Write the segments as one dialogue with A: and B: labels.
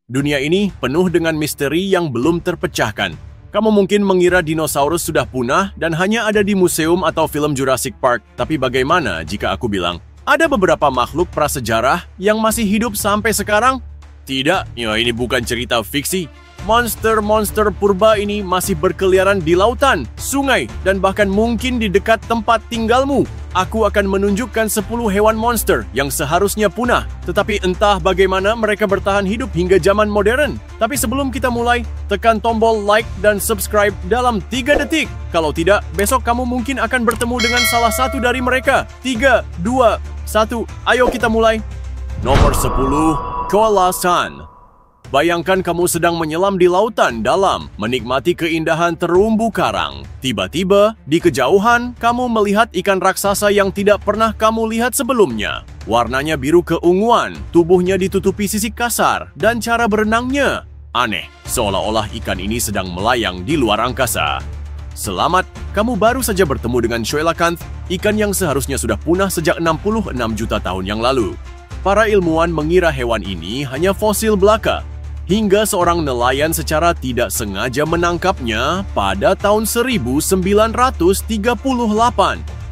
A: Dunia ini penuh dengan misteri yang belum terpecahkan. Kamu mungkin mengira dinosaurus sudah punah dan hanya ada di museum atau film Jurassic Park. Tapi bagaimana jika aku bilang, ada beberapa makhluk prasejarah yang masih hidup sampai sekarang? Tidak, ya ini bukan cerita fiksi. Monster-monster purba ini masih berkeliaran di lautan, sungai, dan bahkan mungkin di dekat tempat tinggalmu. Aku akan menunjukkan 10 hewan monster yang seharusnya punah, tetapi entah bagaimana mereka bertahan hidup hingga zaman modern. Tapi sebelum kita mulai, tekan tombol like dan subscribe dalam 3 detik. Kalau tidak, besok kamu mungkin akan bertemu dengan salah satu dari mereka. 3, 2, 1, ayo kita mulai. Nomor 10, Koala San. Bayangkan kamu sedang menyelam di lautan dalam, menikmati keindahan terumbu karang. Tiba-tiba, di kejauhan, kamu melihat ikan raksasa yang tidak pernah kamu lihat sebelumnya. Warnanya biru keunguan, tubuhnya ditutupi sisik kasar, dan cara berenangnya aneh, seolah-olah ikan ini sedang melayang di luar angkasa. Selamat, kamu baru saja bertemu dengan Coelacanth, ikan yang seharusnya sudah punah sejak 66 juta tahun yang lalu. Para ilmuwan mengira hewan ini hanya fosil belaka, hingga seorang nelayan secara tidak sengaja menangkapnya pada tahun 1938.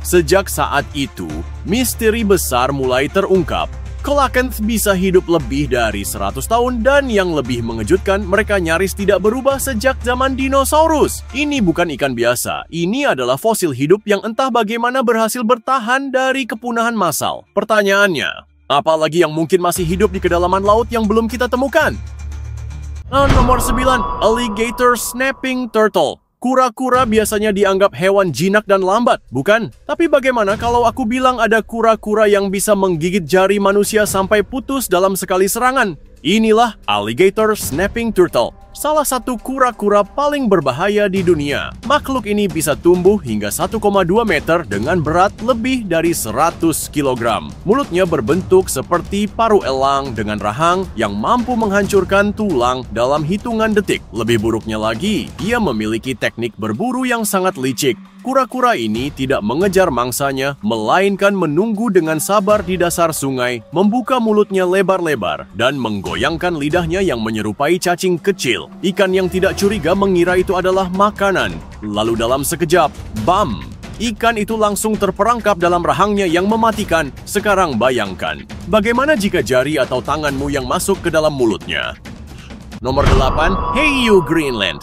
A: Sejak saat itu, misteri besar mulai terungkap. Coelacanth bisa hidup lebih dari 100 tahun dan yang lebih mengejutkan, mereka nyaris tidak berubah sejak zaman dinosaurus. Ini bukan ikan biasa, ini adalah fosil hidup yang entah bagaimana berhasil bertahan dari kepunahan massal. Pertanyaannya, apa lagi yang mungkin masih hidup di kedalaman laut yang belum kita temukan? Nomor 9, Alligator Snapping Turtle. Kura-kura biasanya dianggap hewan jinak dan lambat, bukan? Tapi bagaimana kalau aku bilang ada kura-kura yang bisa menggigit jari manusia sampai putus dalam sekali serangan? Inilah Alligator Snapping Turtle, salah satu kura-kura paling berbahaya di dunia. Makhluk ini bisa tumbuh hingga 1,2 meter dengan berat lebih dari 100 kg. Mulutnya berbentuk seperti paru elang dengan rahang yang mampu menghancurkan tulang dalam hitungan detik. Lebih buruknya lagi, ia memiliki teknik berburu yang sangat licik. Kura-kura ini tidak mengejar mangsanya, melainkan menunggu dengan sabar di dasar sungai, membuka mulutnya lebar-lebar, dan menggoyangkan lidahnya yang menyerupai cacing kecil. Ikan yang tidak curiga mengira itu adalah makanan. Lalu dalam sekejap, bam! Ikan itu langsung terperangkap dalam rahangnya yang mematikan. Sekarang bayangkan, bagaimana jika jari atau tanganmu yang masuk ke dalam mulutnya? Nomor 8, Hiu Greenland.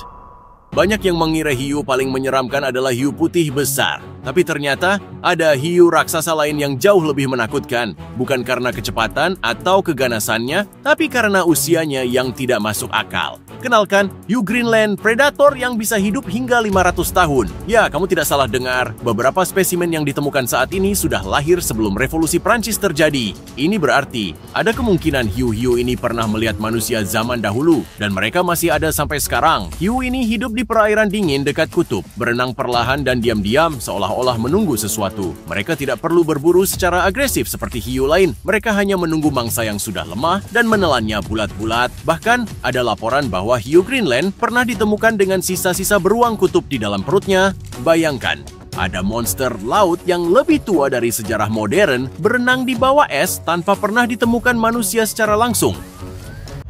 A: Banyak yang mengira hiu paling menyeramkan adalah hiu putih besar. Tapi ternyata ada hiu raksasa lain yang jauh lebih menakutkan. Bukan karena kecepatan atau keganasannya, tapi karena usianya yang tidak masuk akal. Kenalkan, hiu Greenland predator yang bisa hidup hingga 500 tahun. Ya, kamu tidak salah dengar. Beberapa spesimen yang ditemukan saat ini sudah lahir sebelum revolusi Prancis terjadi. Ini berarti ada kemungkinan hiu-hiu ini pernah melihat manusia zaman dahulu. Dan mereka masih ada sampai sekarang. Hiu ini hidup di perairan dingin dekat kutub, berenang perlahan dan diam-diam seolah-olah menunggu sesuatu. Mereka tidak perlu berburu secara agresif seperti hiu lain. Mereka hanya menunggu mangsa yang sudah lemah dan menelannya bulat-bulat. Bahkan ada laporan bahwa hiu Greenland pernah ditemukan dengan sisa-sisa beruang kutub di dalam perutnya. Bayangkan, ada monster laut yang lebih tua dari sejarah modern berenang di bawah es tanpa pernah ditemukan manusia secara langsung.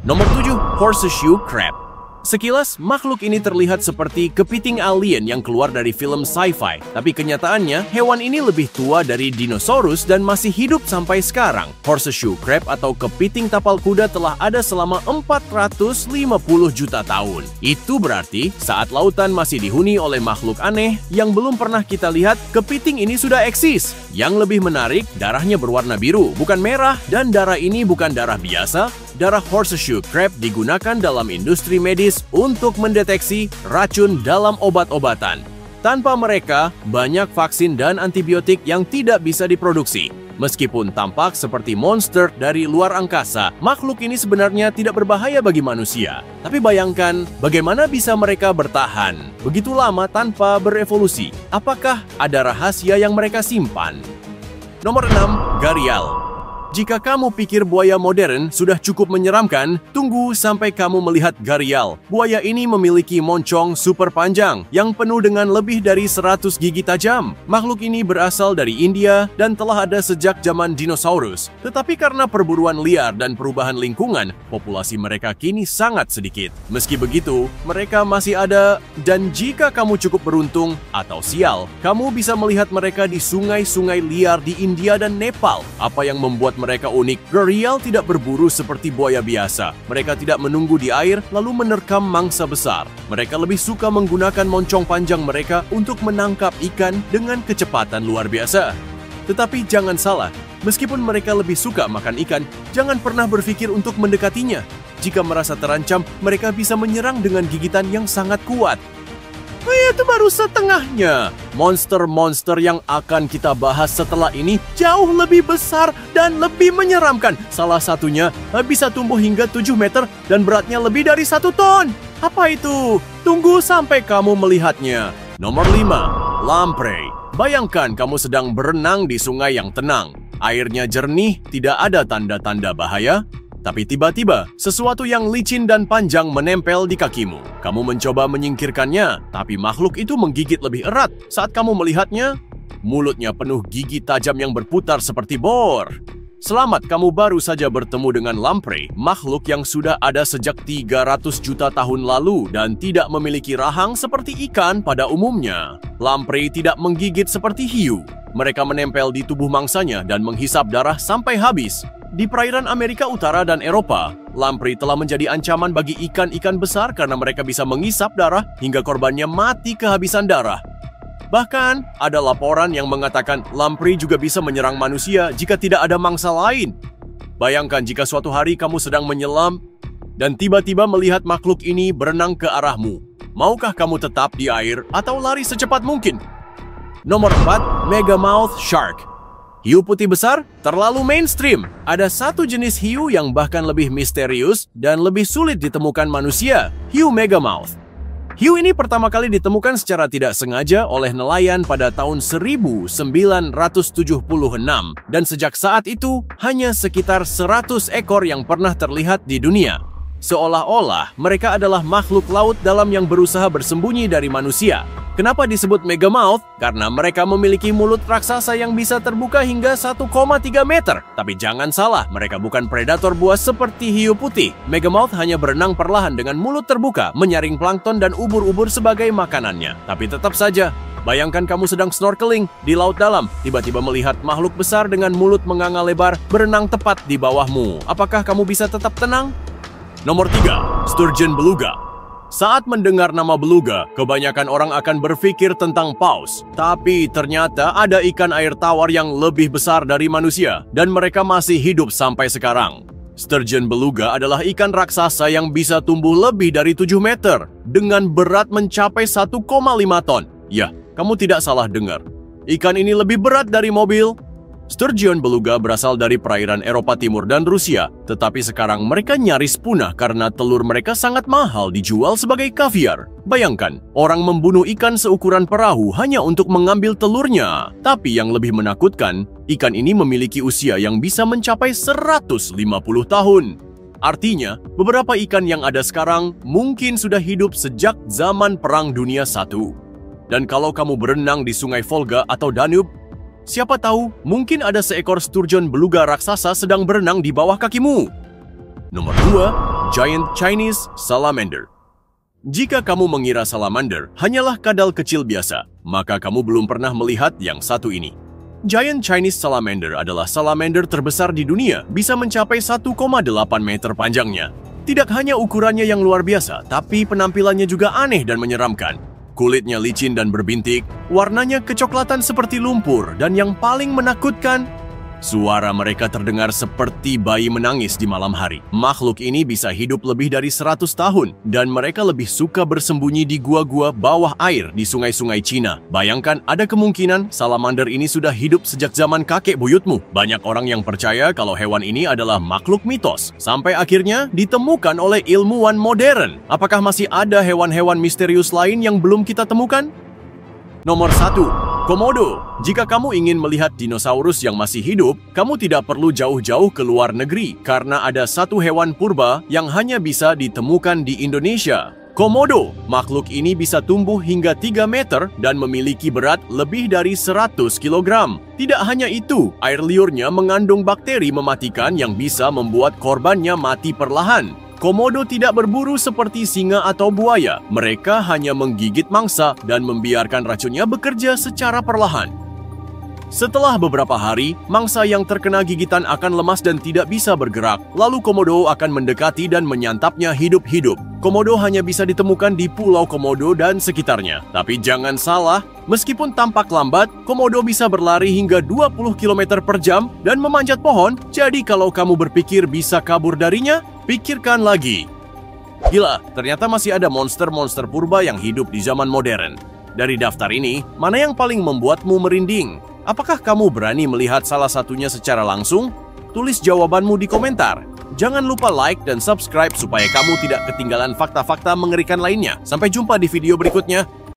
A: Nomor 7, Horseshoe Crab. Sekilas, makhluk ini terlihat seperti kepiting alien yang keluar dari film sci-fi. Tapi kenyataannya, hewan ini lebih tua dari dinosaurus dan masih hidup sampai sekarang. Horseshoe crab atau kepiting tapal kuda telah ada selama 450 juta tahun. Itu berarti, saat lautan masih dihuni oleh makhluk aneh yang belum pernah kita lihat, kepiting ini sudah eksis. Yang lebih menarik, darahnya berwarna biru, bukan merah, dan darah ini bukan darah biasa. Darah horseshoe crab digunakan dalam industri medis untuk mendeteksi racun dalam obat-obatan. Tanpa mereka, banyak vaksin dan antibiotik yang tidak bisa diproduksi. Meskipun tampak seperti monster dari luar angkasa, makhluk ini sebenarnya tidak berbahaya bagi manusia. Tapi bayangkan, bagaimana bisa mereka bertahan begitu lama tanpa berevolusi? Apakah ada rahasia yang mereka simpan? Nomor 6, Gharial. Jika kamu pikir buaya modern sudah cukup menyeramkan, tunggu sampai kamu melihat gharial. Buaya ini memiliki moncong super panjang yang penuh dengan lebih dari 100 gigi tajam. Makhluk ini berasal dari India dan telah ada sejak zaman dinosaurus. Tetapi karena perburuan liar dan perubahan lingkungan, populasi mereka kini sangat sedikit. Meski begitu, mereka masih ada, dan jika kamu cukup beruntung atau sial, kamu bisa melihat mereka di sungai-sungai liar di India dan Nepal. Apa yang membuat mereka unik, gharial tidak berburu seperti buaya biasa. Mereka tidak menunggu di air lalu menerkam mangsa besar. Mereka lebih suka menggunakan moncong panjang mereka untuk menangkap ikan dengan kecepatan luar biasa. Tetapi jangan salah, meskipun mereka lebih suka makan ikan, jangan pernah berpikir untuk mendekatinya. Jika merasa terancam, mereka bisa menyerang dengan gigitan yang sangat kuat. Itu baru setengahnya. Monster-monster yang akan kita bahas setelah ini jauh lebih besar dan lebih menyeramkan. Salah satunya bisa tumbuh hingga 7 meter dan beratnya lebih dari 1 ton. Apa itu? Tunggu sampai kamu melihatnya. Nomor 5. Lamprey. Bayangkan kamu sedang berenang di sungai yang tenang. Airnya jernih, tidak ada tanda-tanda bahaya. Tapi tiba-tiba, sesuatu yang licin dan panjang menempel di kakimu. Kamu mencoba menyingkirkannya, tapi makhluk itu menggigit lebih erat. Saat kamu melihatnya, mulutnya penuh gigi tajam yang berputar seperti bor. Selamat, kamu baru saja bertemu dengan lamprey, makhluk yang sudah ada sejak 300 juta tahun lalu dan tidak memiliki rahang seperti ikan pada umumnya. Lamprey tidak menggigit seperti hiu. Mereka menempel di tubuh mangsanya dan menghisap darah sampai habis. Di perairan Amerika Utara dan Eropa, lamprey telah menjadi ancaman bagi ikan-ikan besar karena mereka bisa mengisap darah hingga korbannya mati kehabisan darah. Bahkan, ada laporan yang mengatakan lamprey juga bisa menyerang manusia jika tidak ada mangsa lain. Bayangkan jika suatu hari kamu sedang menyelam dan tiba-tiba melihat makhluk ini berenang ke arahmu. Maukah kamu tetap di air atau lari secepat mungkin? Nomor 4, Megamouth Shark. Hiu putih besar terlalu mainstream. Ada satu jenis hiu yang bahkan lebih misterius dan lebih sulit ditemukan manusia, hiu megamouth. Hiu ini pertama kali ditemukan secara tidak sengaja oleh nelayan pada tahun 1976 dan sejak saat itu hanya sekitar 100 ekor yang pernah terlihat di dunia. Seolah-olah mereka adalah makhluk laut dalam yang berusaha bersembunyi dari manusia. Kenapa disebut megamouth? Karena mereka memiliki mulut raksasa yang bisa terbuka hingga 1,3 meter. Tapi jangan salah, mereka bukan predator buas seperti hiu putih. Megamouth hanya berenang perlahan dengan mulut terbuka, menyaring plankton dan ubur-ubur sebagai makanannya. Tapi tetap saja, bayangkan kamu sedang snorkeling di laut dalam, tiba-tiba melihat makhluk besar dengan mulut menganga lebar berenang tepat di bawahmu. Apakah kamu bisa tetap tenang? Nomor 3, Sturgeon Beluga. Saat mendengar nama beluga, kebanyakan orang akan berpikir tentang paus. Tapi ternyata ada ikan air tawar yang lebih besar dari manusia, dan mereka masih hidup sampai sekarang. Sturgeon beluga adalah ikan raksasa yang bisa tumbuh lebih dari 7 meter, dengan berat mencapai 1,5 ton. Ya, kamu tidak salah dengar. Ikan ini lebih berat dari mobil. Sturgeon beluga berasal dari perairan Eropa Timur dan Rusia, tetapi sekarang mereka nyaris punah karena telur mereka sangat mahal dijual sebagai kaviar. Bayangkan, orang membunuh ikan seukuran perahu hanya untuk mengambil telurnya. Tapi yang lebih menakutkan, ikan ini memiliki usia yang bisa mencapai 150 tahun. Artinya, beberapa ikan yang ada sekarang mungkin sudah hidup sejak zaman Perang Dunia I. Dan kalau kamu berenang di sungai Volga atau Danube, siapa tahu, mungkin ada seekor sturgeon beluga raksasa sedang berenang di bawah kakimu. Nomor 2, Giant Chinese Salamander. Jika kamu mengira salamander hanyalah kadal kecil biasa, maka kamu belum pernah melihat yang satu ini. Giant Chinese Salamander adalah salamander terbesar di dunia, bisa mencapai 1,8 meter panjangnya. Tidak hanya ukurannya yang luar biasa, tapi penampilannya juga aneh dan menyeramkan. Kulitnya licin dan berbintik, warnanya kecoklatan seperti lumpur, dan yang paling menakutkan, suara mereka terdengar seperti bayi menangis di malam hari. Makhluk ini bisa hidup lebih dari 100 tahun, dan mereka lebih suka bersembunyi di gua-gua bawah air di sungai-sungai Cina. Bayangkan, ada kemungkinan salamander ini sudah hidup sejak zaman kakek buyutmu. Banyak orang yang percaya kalau hewan ini adalah makhluk mitos, sampai akhirnya ditemukan oleh ilmuwan modern. Apakah masih ada hewan-hewan misterius lain yang belum kita temukan? Nomor 1, Komodo. Jika kamu ingin melihat dinosaurus yang masih hidup, kamu tidak perlu jauh-jauh ke luar negeri karena ada satu hewan purba yang hanya bisa ditemukan di Indonesia. Komodo. Makhluk ini bisa tumbuh hingga 3 meter dan memiliki berat lebih dari 100 kg. Tidak hanya itu, air liurnya mengandung bakteri mematikan yang bisa membuat korbannya mati perlahan. Komodo tidak berburu seperti singa atau buaya. Mereka hanya menggigit mangsa dan membiarkan racunnya bekerja secara perlahan. Setelah beberapa hari, mangsa yang terkena gigitan akan lemas dan tidak bisa bergerak. Lalu Komodo akan mendekati dan menyantapnya hidup-hidup. Komodo hanya bisa ditemukan di Pulau Komodo dan sekitarnya. Tapi jangan salah, meskipun tampak lambat, Komodo bisa berlari hingga 20 km per jam dan memanjat pohon. Jadi kalau kamu berpikir bisa kabur darinya, pikirkan lagi. Gila, ternyata masih ada monster-monster purba yang hidup di zaman modern. Dari daftar ini, mana yang paling membuatmu merinding? Apakah kamu berani melihat salah satunya secara langsung? Tulis jawabanmu di komentar. Jangan lupa like dan subscribe supaya kamu tidak ketinggalan fakta-fakta mengerikan lainnya. Sampai jumpa di video berikutnya.